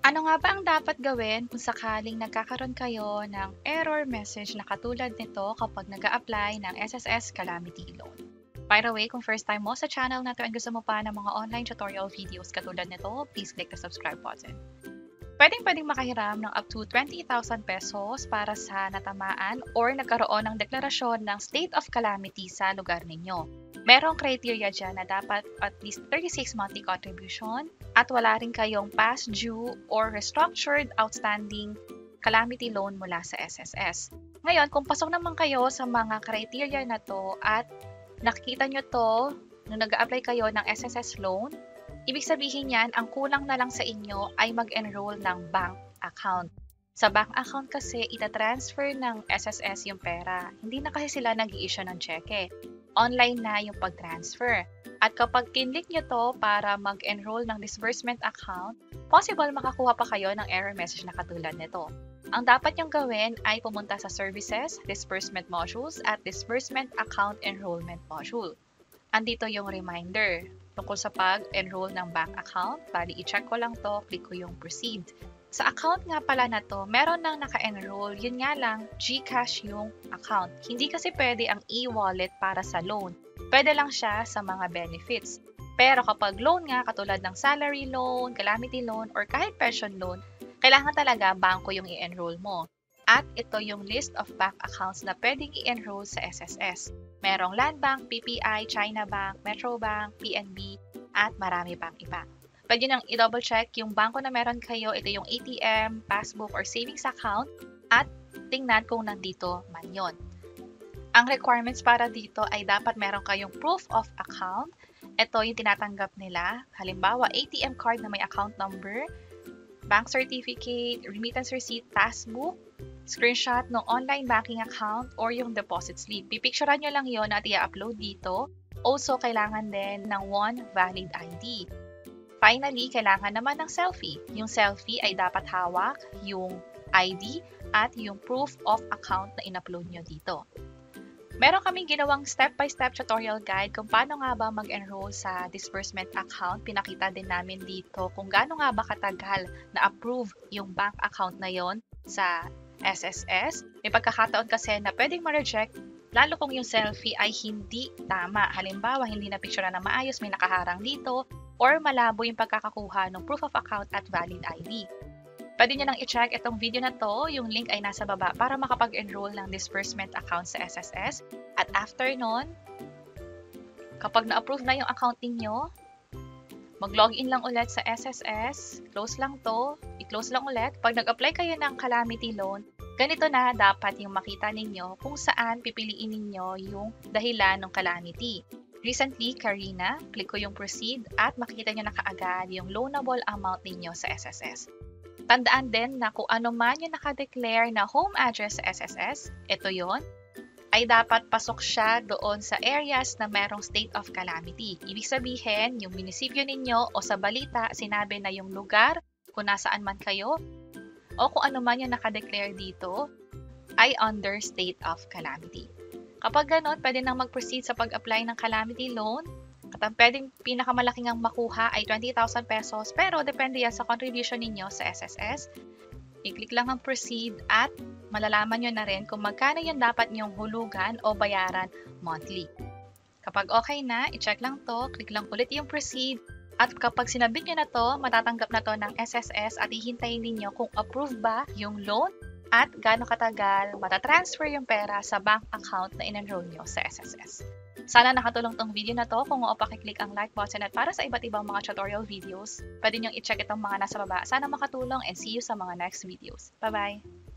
Ano nga ba ang dapat gawin kung sakaling nagkakaroon kayo ng error message na katulad nito kapag nag-a-apply ng SSS Calamity Loan? By the way, kung first time mo sa channel na to and gusto mo pa ng mga online tutorial videos katulad nito, please click the subscribe button. Pwedeng makahiram ng up to 20,000 pesos para sa natamaan or nagkaroon ng deklarasyon ng state of calamity sa lugar ninyo. Merong criteria dyan na dapat at least 36 monthly contribution at wala rin kayong past due or restructured outstanding calamity loan mula sa SSS. Ngayon, kung pasok naman kayo sa mga criteria na to at nakikita nyo to nung nag-a-apply kayo ng SSS loan, ibig sabihin yan, ang kulang na lang sa inyo ay mag-enroll ng bank account. Sa bank account kasi, itatransfer ng SSS yung pera. Hindi na kasi sila nag-i-issue ng cheque. Online na yung pag-transfer. At kapag kinlik nyo to para mag-enroll ng disbursement account, possible makakuha pa kayo ng error message na katulad nito. Ang dapat nyong gawin ay pumunta sa Services, Disbursement Modules at Disbursement Account Enrollment Module. Andito yung reminder tungkol sa pag-enroll ng bank account. Bali, i-check ko lang to, click ko yung proceed. Sa account nga pala na to, meron nang naka-enroll, yun nga lang, GCash yung account. Hindi kasi pwede ang e-wallet para sa loan. Pwede lang siya sa mga benefits. Pero kapag loan nga, katulad ng salary loan, calamity loan, or kahit pension loan, kailangan talaga bangko yung i-enroll mo. At ito yung list of bank accounts na pwedeng i-enroll sa SSS. Merong Land Bank, PPI, China Bank, Metro Bank, PNB, at marami pang iba. Pwede nang i-double check yung bangko na meron kayo, ito yung ATM, passbook, or savings account, at tingnan kung nandito man yon. Ang requirements para dito ay dapat meron kayong proof of account. Ito yung tinatanggap nila. Halimbawa, ATM card na may account number, bank certificate, remittance receipt, passbook, screenshot ng online banking account, or yung deposit slip. Pipicturean nyo lang yon at i-upload dito. Also, kailangan din ng one valid ID. Finally, kailangan naman ng selfie. Yung selfie ay dapat hawak yung ID at yung proof of account na in-upload nyo dito. Meron kaming ginawang step-by-step tutorial guide kung paano nga ba mag-enroll sa disbursement account. Pinakita din namin dito kung gaano nga ba katagal na-approve yung bank account na yon sa SSS. May pagkakataon kasi na pwedeng ma-reject lalo kung yung selfie ay hindi tama. Halimbawa, hindi na picture na maayos, may nakaharang dito, or malabo yung pagkakakuha ng proof of account at valid ID. Pwede nyo lang i-check itong video na to, yung link ay nasa baba para makapag-enroll ng disbursement account sa SSS. At after nun, kapag na-approve na yung account ninyo, mag-login lang ulit sa SSS, close lang to, i-close lang ulit. Pag nag-apply kayo ng calamity loan, ganito na dapat yung makita ninyo kung saan pipiliin ninyo yung dahilan ng calamity. Recently, Karina, click ko yung proceed at makikita nyo na kaagad yung loanable amount ninyo sa SSS. Tandaan din na kung ano man yung nakadeclare na home address sa SSS, ito yon, ay dapat pasok siya doon sa areas na merong state of calamity. Ibig sabihin, yung munisipyo ninyo o sa balita, sinabi na yung lugar kung nasaan man kayo o kung ano man yung nakadeclare dito ay under state of calamity. Kapag ganon, pwede nang mag-proceed sa pag-apply ng calamity loan. At ang pwedeng pinakamalaking ang makuha ay 20,000 pesos pero depende yan sa contribution ninyo sa SSS. I-click lang ang proceed at malalaman nyo na rin kung magkano yung dapat nyong hulugan o bayaran monthly. Kapag okay na, i-check lang to, click lang ulit yung proceed. At kapag sinabit nyo na to, matatanggap na to ng SSS at hihintayin ninyo kung approve ba yung loan at gaano katagal matatransfer yung pera sa bank account na in-enroll nyo sa SSS. Sana nakatulong tong video na to. Kung oo, pakiclick ang like button at para sa iba't ibang mga tutorial videos, pwede nyong i-check itong mga nasa baba. Sana makatulong and see you sa mga next videos. Bye-bye!